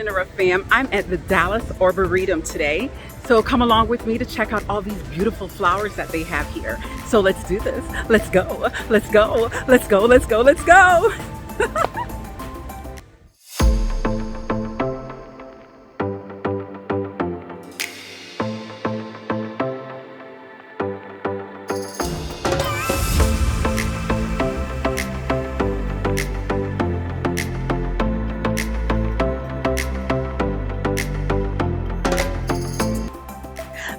Uninterrupt fam. I'm at the Dallas Arboretum today. So come along with me to check out all these beautiful flowers that they have here. So let's do this. Let's go. Let's go. Let's go. Let's go. Let's go.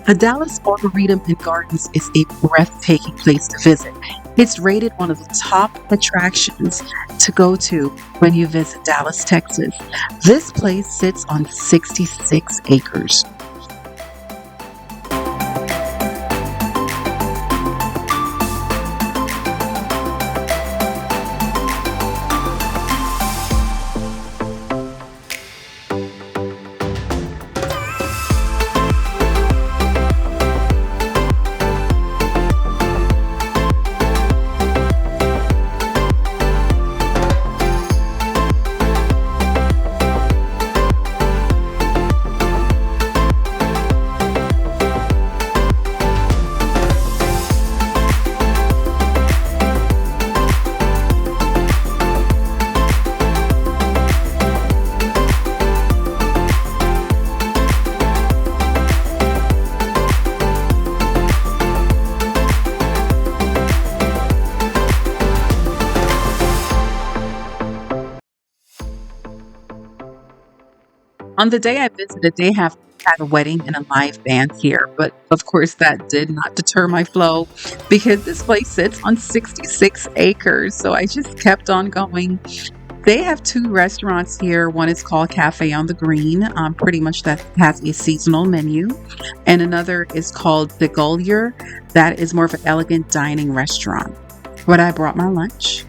The Dallas Arboretum and Gardens is a breathtaking place to visit. It's rated one of the top attractions to go to when you visit Dallas, Texas. This place sits on 66 acres. On the day I visited, they have had a wedding and a live band here, but of course that did not deter my flow because this place sits on 66 acres. So I just kept on going. They have two restaurants here. One is called Cafe on the Green, pretty much that has a seasonal menu, and another is called the Gullier. That is more of an elegant dining restaurant. But I brought my lunch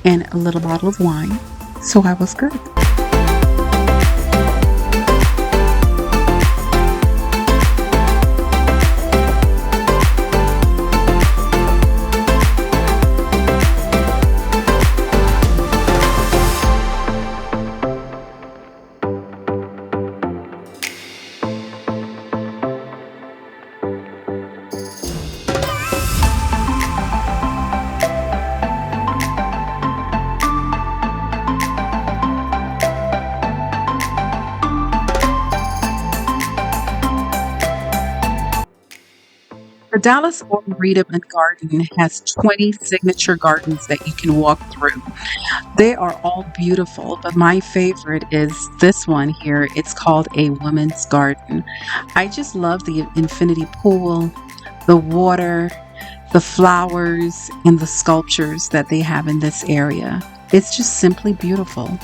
and a little bottle of wine, so I was good. The Dallas Arboretum and Garden has 20 signature gardens that you can walk through. They are all beautiful, but my favorite is this one here. It's called a women's garden. I just love the infinity pool, the water, the flowers, and the sculptures that they have in this area. It's just simply beautiful.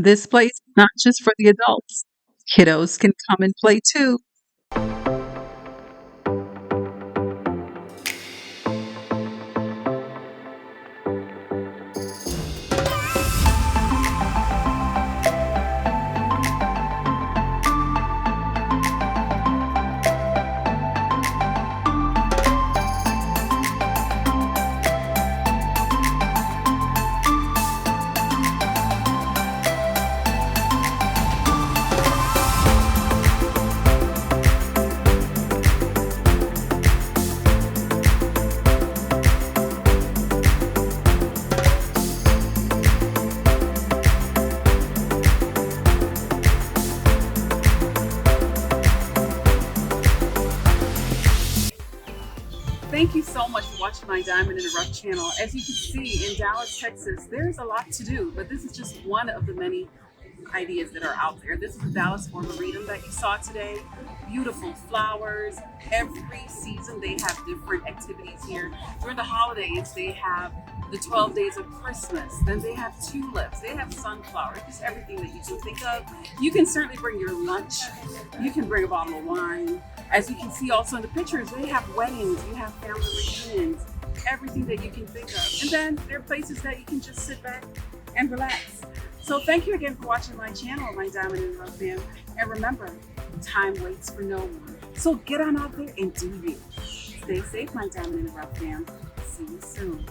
This place is not just for the adults. Kiddos can come and play too. Thank you so much for watching my Diamond in the Rough channel. As you can see, in Dallas, Texas, there's a lot to do, but this is just one of the many ideas that are out there. This is the Dallas Arboretum that you saw today. Beautiful flowers. Every season they have different activities here. During the holidays, they have the 12 days of Christmas. Then they have tulips. They have sunflowers. Just everything that you can think of. You can certainly bring your lunch. You can bring a bottle of wine. As you can see also in the pictures, they have weddings. You have family reunions. Everything that you can think of. And then there are places that you can just sit back and relax. So thank you again for watching my channel, my Diamond in the Rough fam. And remember, time waits for no one. So get on out there and do you. Stay safe, my Diamond in the Rough fam. See you soon.